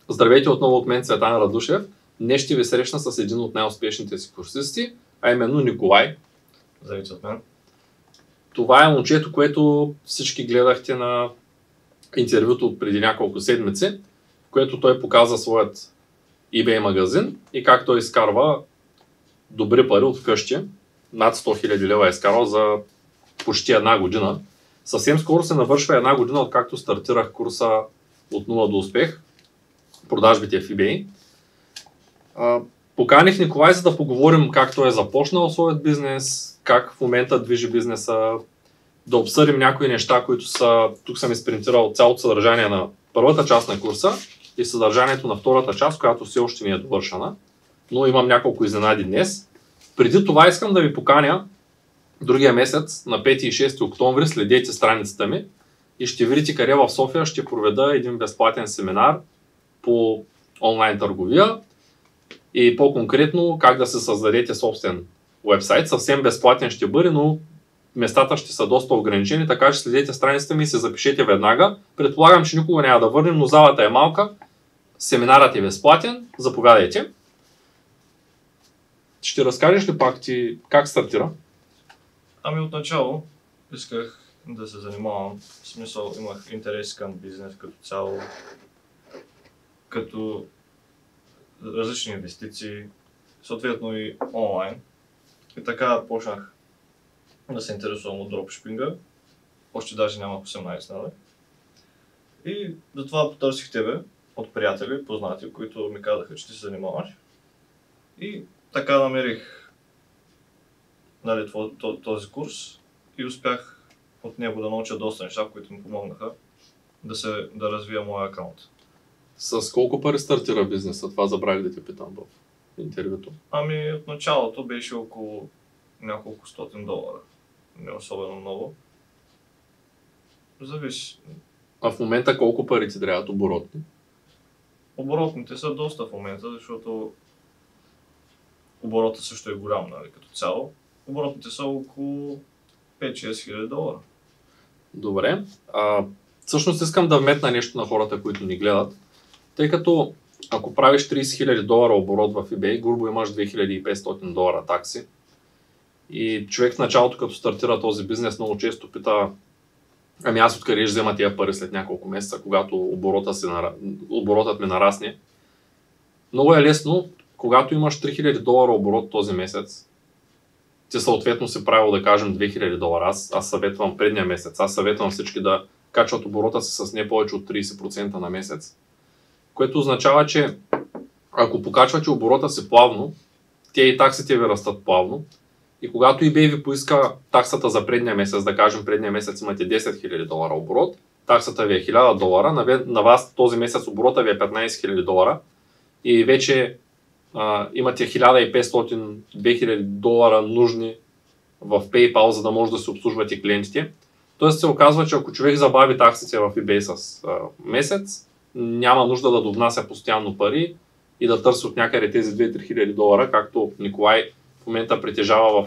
Здравейте отново от мен, Цветан Радушев. Днес ще ви срещна с един от най-успешните си курсисти, а именно Николай. Здравейте от мен. Това е момчето, което всички гледахте на интервюто от преди няколко седмици, в което той показа своят eBay магазин и как той изкарва добри пари от вкъщи. Над 100 000 лева е изкарал за почти една година. Съвсем скоро се навършва една година, откакто стартирах курса от нула до успех, продажбите в eBay. Поканих Николай, за да поговорим как той е започнал своят бизнес, как в момента движи бизнеса, да обсъдим някои неща, които са, тук съм изпринтирал цялото съдържание на първата част на курса и съдържанието на втората част, която все още не е довършена, но имам няколко изненади днес. Преди това искам да ви поканя другия месец, на 5 и 6 октомври, следете страницата ми и ще видите къде в София ще проведа един безплатен семинар по онлайн търговия и по-конкретно как да се създадете собствен уебсайт. Съвсем безплатен ще бъде, но местата ще са доста ограничени, така че следете страницата ми и се запишете веднага. Предполагам, че никога няма да върнем, но залата е малка, семинарът е безплатен, заповядайте. Ще разкажеш ли пак ти как стартира? Ами отначало исках да се занимавам, в смисъл имах интерес към бизнес като цяло, като различни инвестиции, съответно и онлайн. И така почнах да се интересувам от дропшипинга, още даже нямах 18, нали? И затова потърсих тебе от приятели, познати, които ми казаха, че ти се занимаваш. И така намерих, нали, този курс и успях от него да науча доста неща, които ми помогнаха да развия моя акаунт. С колко пари стартира бизнеса? Това забравих да те питам в интервюто. Ами от началото беше около няколко $100. Не особено много. Зависи. А в момента колко пари ти трябват оборотни? Оборотните са доста в момента, защото оборота също е голям, нали, като цяло. Оборотните са около 5-6 хиляди $. Добре. Всъщност искам да вметна нещо на хората, които ни гледат. Тъй като ако правиш 30 000 $ оборот в eBay, грубо имаш $2500 такси. И човек в началото, като стартира този бизнес, много често пита: ами аз откъде ще взема тия пари след няколко месеца, когато оборотът ми нарасне. Много е лесно, когато имаш 3000 $ оборот този месец, ти съответно си правил, да кажем, 2000 $. Аз съветвам предния месец. Аз съветвам всички да качват оборота си с не повече от 30% на месец. Което означава, че ако покачвате оборота си плавно, те и таксите ви растат плавно. И когато eBay ви поиска таксата за предния месец, да кажем предния месец имате 10 000 $ оборот, таксата ви е $1000, на вас този месец оборота ви е 15 000 $ и вече имате 1500-2000 $ нужни в PayPal, за да може да се обслужвате клиентите. Тоест се оказва, че ако човек забави таксите в eBay с месец, няма нужда да довнася постоянно пари и да търси от някъде тези 2-3 хиляди $, както Николай в момента притежава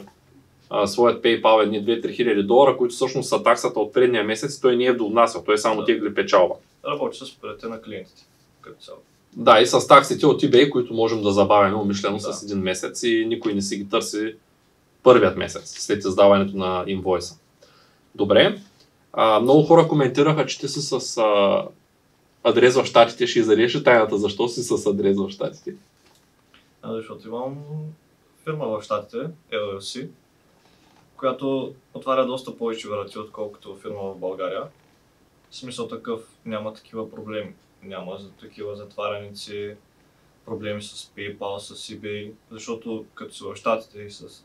в своят PayPal едни 2-3 хиляди $, които всъщност са таксата от предния месец, той не е довнасял, той само тегли печалба. Работи с парите на клиентите, като цяло. Да, и с таксите от eBay, които можем да забавяме умишлено с един месец и никой не си ги търси първият месец, след издаването на инвойса. Добре, много хора коментираха, че ти си с адрес в щатите. Ще изредеш тайната, защо си с адрес в щатите? Защото имам фирма в щатите, LLC, която отваря доста повече врати, отколкото фирма в България. В смисъл такъв, няма такива проблеми. Няма такива затваряници, проблеми с PayPal, с eBay, защото като си в щатите и с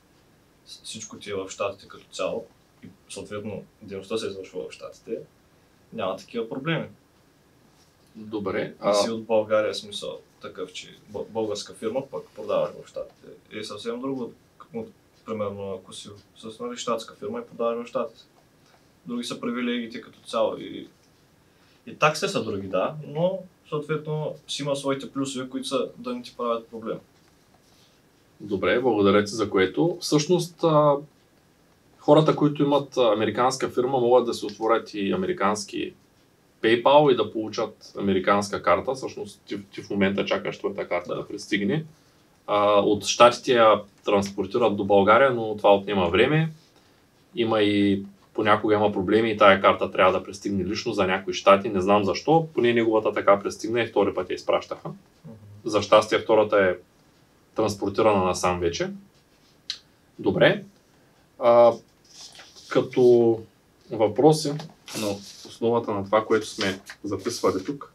всичко ти е в щатите като цяло и съответно дейността се извършва в щатите, няма такива проблеми. Добре. И си от България, смисъл такъв, че българска фирма пък продаваш в щатите. И съвсем друго, примерно ако си с щатска фирма и продаваш в щатите. Други са привилегиите като цяло и таксите са други, да, но съответно си има своите плюсове, които са да не ти правят проблем. Добре, благодаря ти за което. Всъщност хората, които имат американска фирма, могат да се отворят и американски PayPal и да получат американска карта. Всъщност ти в момента чакаш твоята карта да пристигне. От щатите я транспортират до България, но това отнема време. Има и понякога има проблеми и тая карта трябва да пристигне лично за някои щати. Не знам защо. Поне неговата така пристигна и втори път я изпращаха. За щастие втората е транспортирана насам вече. Добре. Като въпроси на основата на това, което сме записвали тук.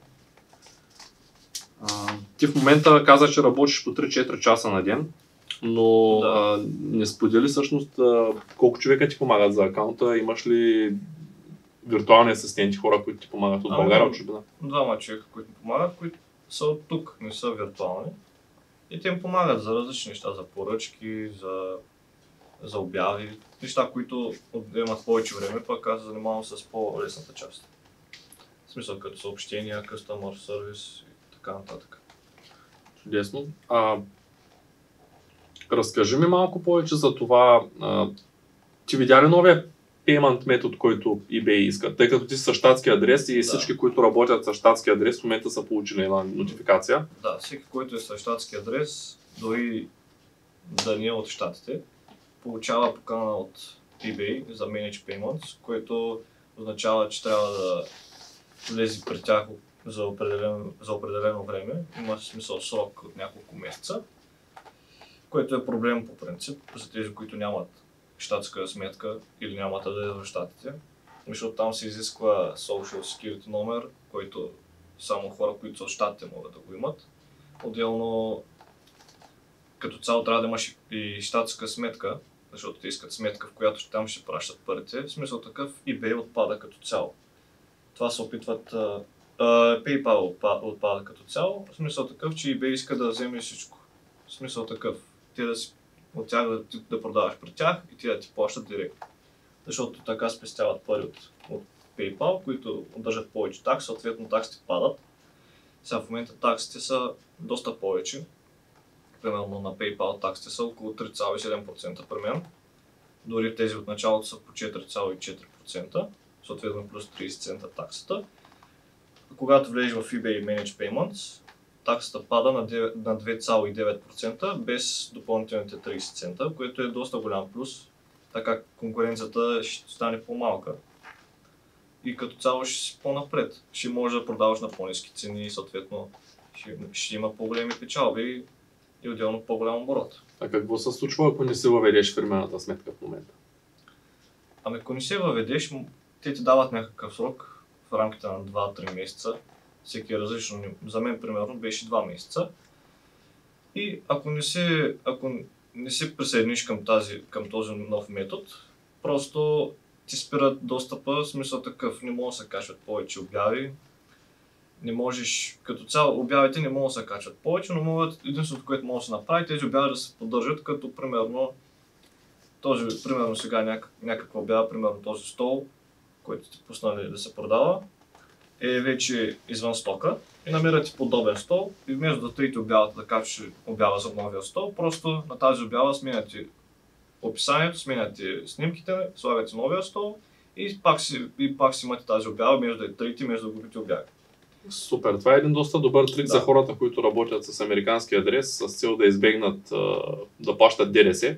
Ти в момента каза, че работиш по 3-4 часа на ден, но не сподели всъщност колко човека ти помагат за акаунта. Имаш ли виртуални асистенти, хора, които ти помагат от България, от чужбина? Двама човека, които ми помагат, които са от тук, не са виртуални. И те им помагат за различни неща, за поръчки, за обяви, неща, които имат повече време, пък аз занимавам с по-лесната част. В смисъл като съобщения, customer service и така нататък. Чудесно. Разкажи ми малко повече за това. Ти видя ли новия payment метод, който eBay иска? Тъй като ти си с щатски адрес и всички, които работят с щатски адрес, в момента са получили една нотификация. Да, всеки, който е с щатски адрес, дори да не е от щатите, получава покана от eBay за Manage Payments, което означава, че трябва да влезе при тях за определено време. Има смисъл срок от няколко месеца, което е проблем по принцип за тези, които нямат щатска сметка или нямат адрес в щатите. Защото там се изисква Social Security номер, който само хора, които са от щатите могат да го имат. Отделно, като цяло трябва да имаш и щатска сметка, защото те искат сметка, в която там ще пращат парите. В смисъл такъв eBay отпада като цяло. Това се опитват, PayPal отпада като цяло, в смисъл такъв, че eBay иска да вземе всичко. В смисъл такъв, те от тях да продаваш при тях и те да ти плащат директно. Защото така спестяват пари от PayPal, които удържат повече такси, съответно таксите падат. Сега в момента таксите са доста повече. Примерно на PayPal таксите са около 3,7% при мен. Дори тези от началото са по 4,4%, съответно плюс 30 цента таксата. Когато влезеш в eBay Manage Payments, таксата пада на 2,9% без допълнителните 30 цента, което е доста голям плюс. Така конкуренцията ще стане по-малка. И като цяло ще си по-напред. Ще можеш да продаваш на по-ниски цени и съответно ще има по-големи печалби и отделно по-голям оборот. А какво се случва, ако не си въведеш фирмената сметка в момента? Ами ако не се въведеш, те ти дават някакъв срок в рамките на 2-3 месеца. Всеки е различно. За мен, примерно, беше 2 месеца. И ако не се присъединиш към този нов метод, просто ти спират достъпа, в смисъл такъв, не могат да се качват повече обяви. Не можеш, като цяло обявите не могат да се качват повече, но единственото, което може да се направи, тези обяви да се поддържат, като примерно сега някаква обява, примерно този стол, който ти пуснали да се продава, е вече извън стока и намирате подобен стол и вместо да трите обявата да качваш обява за новия стол, просто на тази обява сменяте описанието, сменяте снимките, слагате новия стол и пак си имате тази обява между да трите, между да губите обяви. Супер, това е един доста добър трик за хората, които работят с американски адрес с цел да избегнат да плащат ДДС,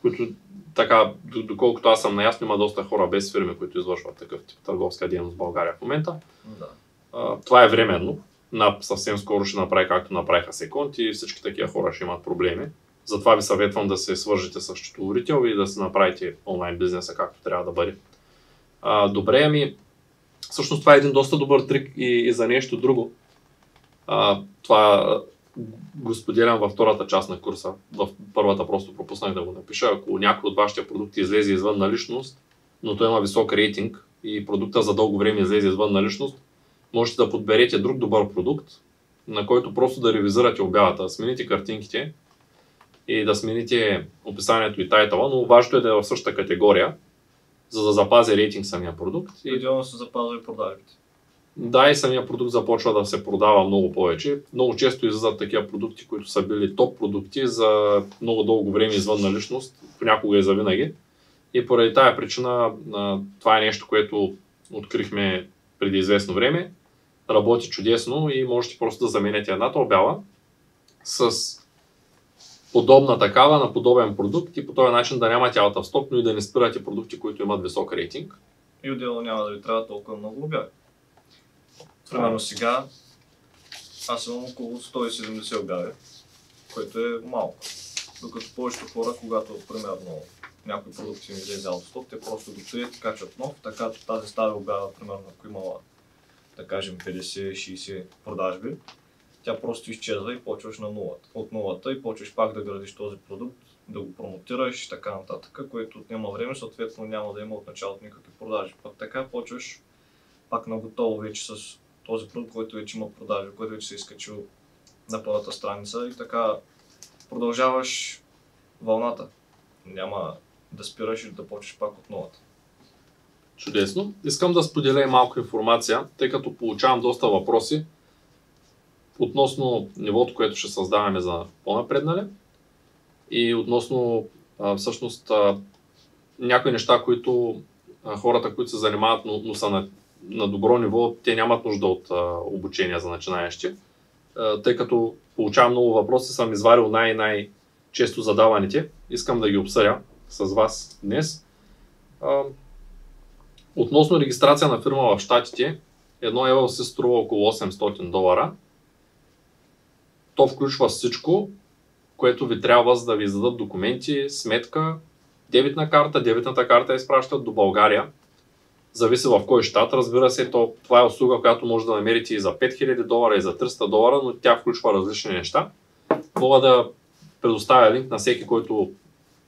които така, доколкото аз съм наясно, има доста хора без фирми, които извършват такъв тип търговска дейност в България в момента. Това е временно. Съвсем скоро ще направи както направиха Секунд и всички такива хора ще имат проблеми. Затова ви съветвам да се свържете с счетоводител и да се направите онлайн бизнеса както трябва да бъде. Добре, всъщност това е един доста добър трик и за нещо друго. Това го споделям във втората част на курса. В първата просто пропуснах да го напиша. Ако някой от вашите продукти излезе извън наличност, но той има висок рейтинг и продукта за дълго време излезе извън наличност, можете да подберете друг добър продукт, на който просто да ревизирате обявата, да смените картинките и да смените описанието и тайтъла, но важното е да е в същата категория, за да запази рейтинг самия продукт. И идеално се запазва и продажбите. Да, и самия продукт започва да се продава много повече. Много често излизат такива продукти, които са били топ продукти за много дълго време извън наличност, понякога и завинаги. И поради тая причина това е нещо, което открихме преди известно време работи чудесно и можете просто да заменяте едната обява с подобна такава на подобен продукт и по този начин да нямате out of stock, но и да не спирате продукти, които имат висок рейтинг. И отделно няма да ви трябва толкова много обяви. Примерно сега аз имам около 170 обяви, което е малко. Докато повечето хора, когато примерно някой продукт им излезе out of stock, те просто го трият, качват нов, така тази стара обява, примерно ако имала, да кажем, 50-60 продажби, тя просто изчезва и почваш на нулата. От нулата и почваш пак да градиш този продукт, да го промотираш и така нататък, което отнема време, съответно няма да има от началото никакви продажи. Пак така почваш пак на готово вече с този продукт, който вече има продажи, който вече се е изкачил на първата страница и така продължаваш вълната. Няма да спираш и да почваш пак от нулата. Чудесно. Искам да споделя и малко информация, тъй като получавам доста въпроси относно нивото, което ще създаваме за по-напреднале и относно всъщност някои неща, които хората, които се занимават, но са на добро ниво, те нямат нужда от обучение за начинаещи. Тъй като получавам много въпроси, съм изварил най-често задаваните. Искам да ги обсъдя с вас днес. Относно регистрация на фирма в Щатите, едно LLC струва около $800. То включва всичко, което ви трябва, за да ви издадат документи, сметка, дебитна карта. Дебитната карта изпращат до България. Зависи в кой щат, разбира се, това е услуга, която може да намерите и за $5000 и за $300, но тя включва различни неща. Мога да предоставя линк на всеки, който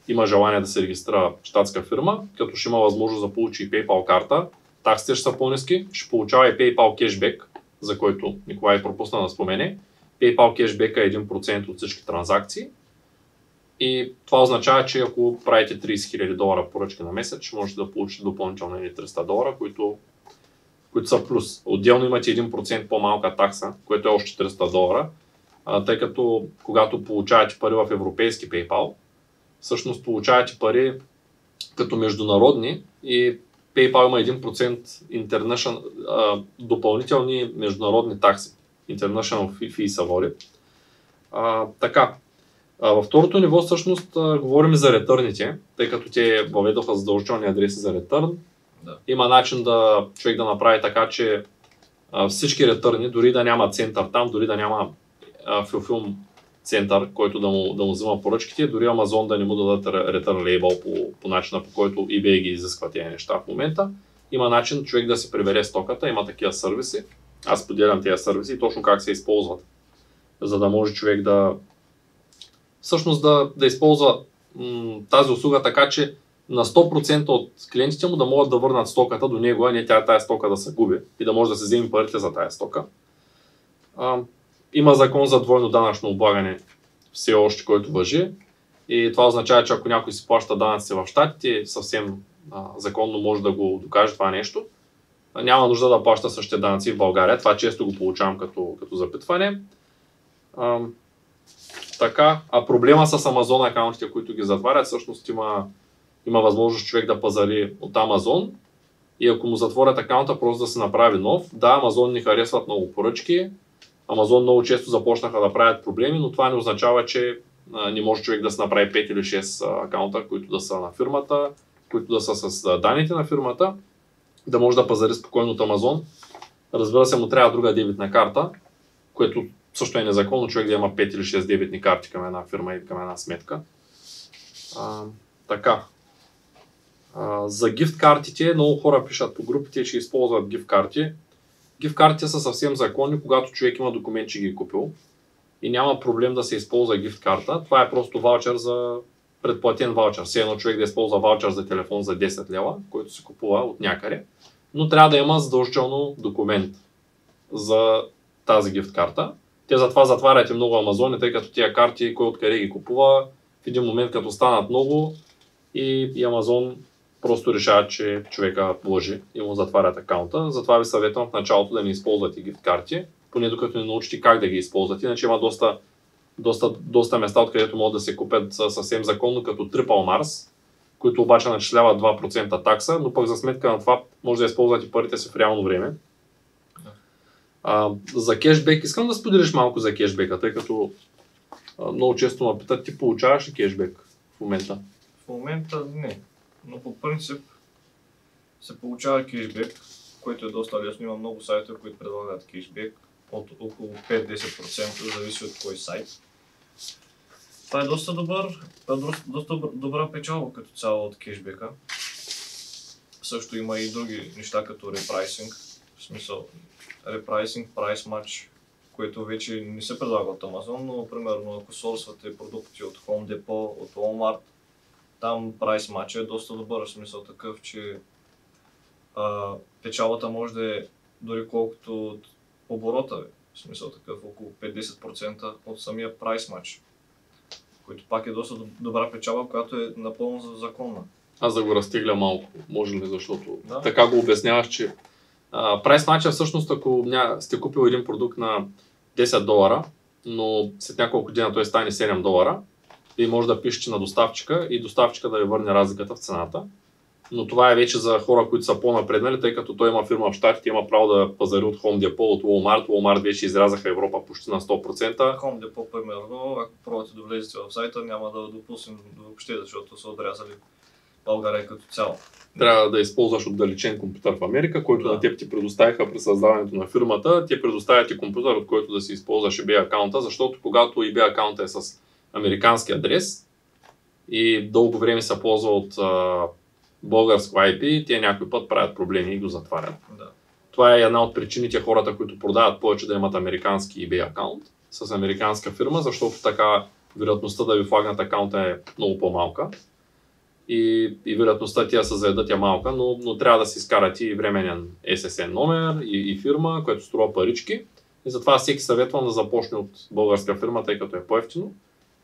има желание да се регистрира щатска фирма, като ще има възможност да получи и PayPal карта. Таксите ще са по-ниски, ще получава и PayPal кешбек, за който Николай пропусна да спомене. PayPal кешбека е 1% от всички транзакции. И това означава, че ако правите $30,000 поръчки на месец, ще можете да получите допълнително $300, които са плюс. Отделно имате 1% по-малка такса, което е още $300, тъй като когато получавате пари в европейски PayPal, всъщност получавате пари като международни и PayPal има 1% допълнителни международни такси. International fee се води. Така. Във второто ниво всъщност говорим за ретърните, тъй като те въведоха задължителни адреси за ретърн. Да. Има начин да човек да направи така, че всички ретърни, дори да няма център там, дори да няма fulfill център, който да му взима поръчките, дори Amazon да не му дадат return label по начина, по който eBay ги изисква тези неща в момента. Има начин човек да си прибере стоката, има такива сервиси. Аз поделям тези сервиси и точно как се използват, за да може човек всъщност да използва тази услуга така, че на 100% от клиентите му да могат да върнат стоката до него, а не тази стока да се губи и да може да се вземе парите за тази стока. Има закон за двойно данъчно облагане все още, който важи и това означава, че ако някой си плаща данъци в Щатите, съвсем законно може да го докаже това нещо. Няма нужда да плаща същите данъци в България. Това често го получавам като запитване. Така, а проблема с Amazon акаунтите, които ги затварят, всъщност има възможност човек да пазари от Amazon и ако му затворят акаунта, просто да се направи нов. Да, Amazon ни харесват много поръчки, Amazon много често започнаха да правят проблеми, но това не означава, че не може човек да се направи 5 или 6 акаунта, които да са на фирмата, които да са с данните на фирмата, да може да пазари спокойно от Amazon. Разбира се, му трябва друга дебитна карта, което също е незаконно човек да има 5 или 6 дебитни карти към една фирма и към една сметка. Така. За гифт картите, много хора пишат по групите, че използват гифт карти. Гифт картите са съвсем законни, когато човек има документ, че ги е купил и няма проблем да се използва гифт карта. Това е просто ваучер за предплатен ваучер. Все едно човек да използва ваучер за телефон за 10 лева, който се купува от някъде, но трябва да има задължително документ за тази гифт карта. Те затова затварят и много Амазони, тъй като тия карти, кой откъде ги купува, в един момент като станат много и Амазон просто решават, че човека лъжи и му затварят акаунта. Затова ви съветвам в началото да не използвате гифт карти, поне докато не научите как да ги използвате. Иначе има доста места, откъдето могат да се купят съвсем законно, като Triple Mars, които обаче начисляват 2% такса, но пък за сметка на това може да използвате парите си в реално време. За кешбек, искам да споделиш малко за кешбека, тъй като много често ме питат, ти получаваш ли кешбек в момента? В момента не, но по принцип се получава кешбек, което е доста лесно. Има много сайтове, които предлагат кешбек от около 5-10%, зависи от кой сайт. Това е доста добра печалба като цяло от кешбека. Също има и други неща като репрайсинг, в смисъл репрайсинг, прайс матч, което вече не се предлага от Amazon, но примерно ако сорсвате продукти от Home Depot, от Walmart, там прайс матч е доста добър, в смисъл такъв, че печалбата може да е дори колкото от оборота, в смисъл такъв около 5-10% от самия прайс матч, който пак е доста добра печалба, която е напълно законна. Аз да го разтегля малко, може ли, защото така го обясняваш, че прайс матча всъщност, ако сте купил един продукт на $10, но след няколко дена той стане $7, и може да пишете на доставчика и доставчика да ви върне разликата в цената. Но това е вече за хора, които са по-напреднали, тъй като той има фирма в Щатите, има право да пазари от Home Depot, от Walmart. Walmart вече изрязаха Европа почти на 100%. Home Depot, примерно, ако пробвате да влезете в сайта, няма да допуснем въобще, защото са отрязали България като цяло. Трябва да използваш отдалечен компютър в Америка, който на теб ти предоставиха при създаването на фирмата. Те предоставят ти компютър, от който да си използваш eBay акаунта, защото когато eBay акаунта е с американски адрес и дълго време се ползва от българско IP, те някой път правят проблеми и го затварят. Да. Това е една от причините хората, които продават повече, да имат американски eBay акаунт с американска фирма, защото така вероятността да ви флагнат акаунта е много по-малка. И вероятността тя се заедат е малка, но трябва да си изкарате и временен SSN номер и фирма, което струва парички. И затова всеки съветвам да започне от българска фирма, тъй като е по-евтино.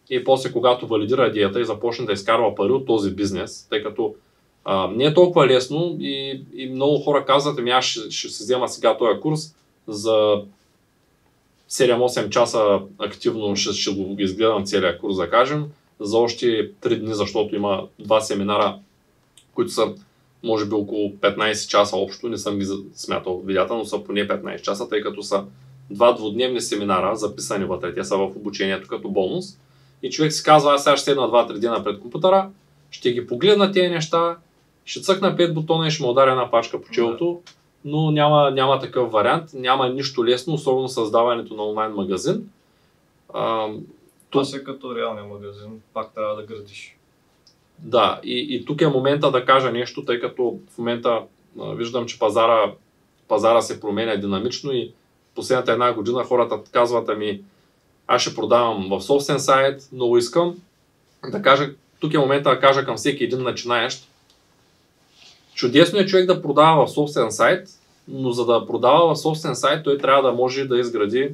И после, когато валидира идеята и започне да изкарва пари от този бизнес, тъй като не е толкова лесно и много хора казват, аз ще се взема сега този курс за 7-8 часа активно, ще го изгледам целия курс, да кажем, за още 3 дни, защото има 2 семинара, които са може би около 15 часа общо, не съм ги смятал видеята, но са поне 15 часа, тъй като са 2 двудневни семинара, записани вътре, те са в обучението като бонус. И човек си казва, аз сега ще седна 2-3 дена пред компютъра, ще ги погледна тези неща, ще цъкна 5 бутона и ще му ударя една пачка по челото, но няма такъв вариант, няма нищо лесно, особено създаването на онлайн магазин. Това си като реалния магазин, пак трябва да градиш. Да, и тук е момента да кажа нещо, тъй като в момента виждам, че пазара се променя динамично и последната една година хората казват, аз ще продавам в собствен сайт, много искам да кажа, тук е момента да кажа към всеки един начинаещ. Чудесно е човек да продава в собствен сайт, но за да продава в собствен сайт, той трябва да може да изгради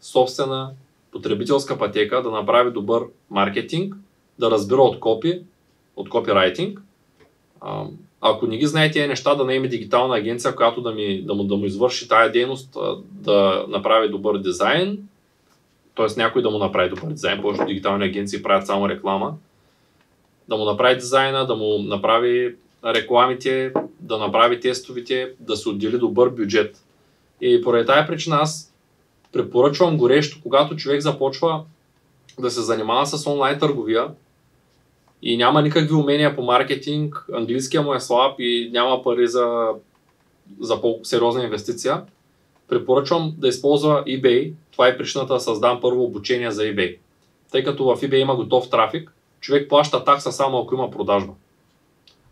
собствена потребителска пътека, да направи добър маркетинг, да разбира от копирайтинг. Ако не ги знаете тези неща, да наеме дигитална агенция, която да му извърши тая дейност, да направи добър дизайн, т.е. някой да му направи добър дизайн, повечето дигитални агенции правят само реклама, да му направи дизайна, да му направи рекламите, да направи тестовите, да се отдели добър бюджет. И поради тая причина аз препоръчвам горещо, когато човек започва да се занимава с онлайн търговия и няма никакви умения по маркетинг, английския му е слаб и няма пари за по-сериозна инвестиция, препоръчвам да използва eBay. Това е причината да създам първо обучение за eBay. Тъй като в eBay има готов трафик, човек плаща такса само ако има продажба.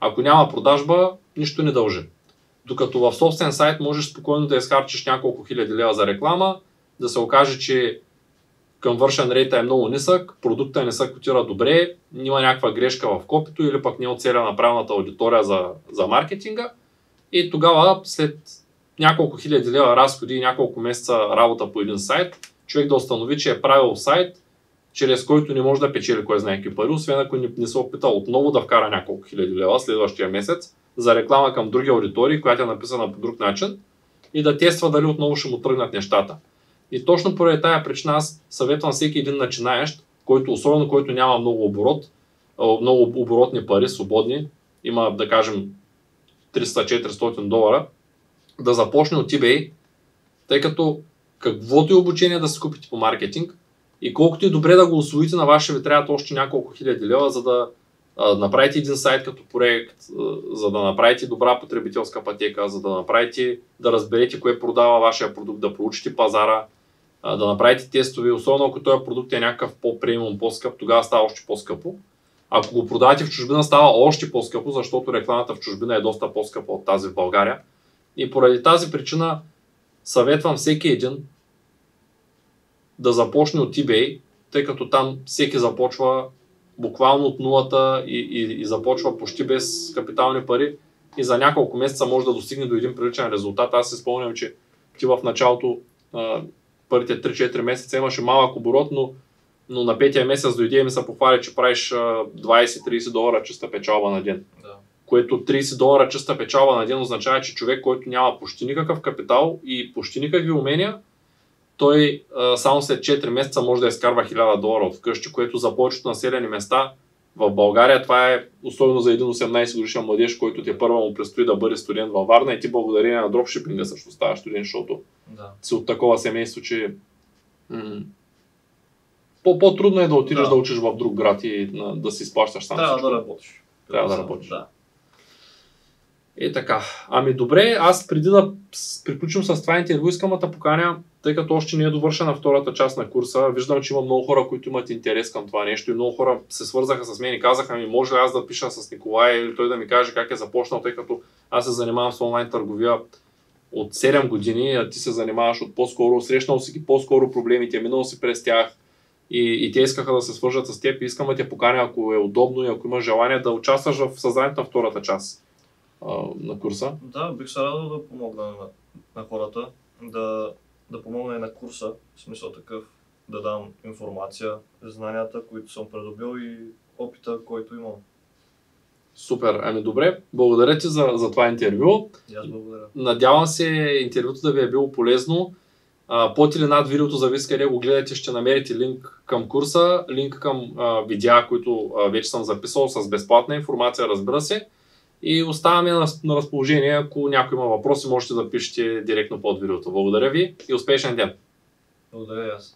Ако няма продажба, нищо не дължи. Докато в собствен сайт можеш спокойно да изхарчиш няколко хиляди лева за реклама, да се окаже, че conversion rate е много нисък, продукта не се котира добре, има някаква грешка в копито или пък не е оцеляна правилната аудитория за маркетинга и тогава след няколко хиляди лева разходи и няколко месеца работа по един сайт, човек да установи, че е правил сайт, чрез който не може да печели кой знае какви пари, освен ако не се опитал отново да вкара няколко хиляди лева следващия месец за реклама към други аудитории, която е написана по друг начин и да тества дали отново ще му тръгнат нещата. И точно поради тая причина аз съветвам всеки един начинаещ, особено който няма много оборотни пари, свободни, има да кажем $300-400, да започне от eBay, тъй като каквото и обучение да си купите по маркетинг и колкото и добре да го усвоите, на вас ще ви трябват още няколко хиляди лева, за да направите един сайт като проект, за да направите добра потребителска пътека, за да направите, да разберете кое продава вашия продукт, да проучите пазара, да направите тестове, особено ако този продукт е някакъв по-премиум, по-скъп, тогава става още по-скъпо. Ако го продавате в чужбина, става още по-скъпо, защото рекламата в чужбина е доста по-скъпа от тази в България. И поради тази причина съветвам всеки един да започне от eBay, тъй като там всеки започва буквално от нулата и започва почти без капитални пари и за няколко месеца може да достигне до един приличен резултат. Аз си спомням, че ти в началото, първите 3-4 месеца имаше малък оборот, но на петия месец дойде и ми се похвали, че правиш 20-30 долара чиста печалба на ден. Да. Което 30 долара чиста печалба на ден означава, че човек, който няма почти никакъв капитал и почти никакви умения, той само след 4 месеца може да изкарва 1000 долара от вкъщи, което за повечето населени места в България това е особено за един 18 годишен младеж, който те първо му предстои да бъде студент във Варна и ти благодарение на дропшипинга също ставаш студент, защото си от такова семейство, че по-трудно е да отидеш да учиш в друг град и да си изплащаш сам. Трябва да работиш. Трябва да работиш. Да. Е така. Ами добре, аз преди да приключим с това интервю, искам да поканя, тъй като още не е довършена втората част на курса. Виждам, че има много хора, които имат интерес към това нещо и много хора се свързаха с мен и казаха ми, може ли аз да пиша с Николай или той да ми каже как е започнал, тъй като аз се занимавам с онлайн търговия от 7 години, а ти се занимаваш от по-скоро, срещнал си ги по-скоро проблемите, минал си през тях и те искаха да се свържат с теб и искам да те поканя, ако е удобно и ако имаш желание да участваш в създанието на втората част на курса. Да, бих се радвал да помогна на хората, да помогна и на курса, в смисъл такъв, да дам информация, знанията, които съм придобил и опита, който имам. Супер, ами добре, благодаря ти за това интервю. И аз благодаря. Надявам се интервюто да ви е било полезно. Под или над видеото, зависи къде го гледате, ще намерите линк към курса, линк към видеа, които вече съм записал с безплатна информация, разбира се. И оставаме на разположение, ако някой има въпроси, можете да пишете директно под видеото. Благодаря ви и успешен ден! Благодаря и аз.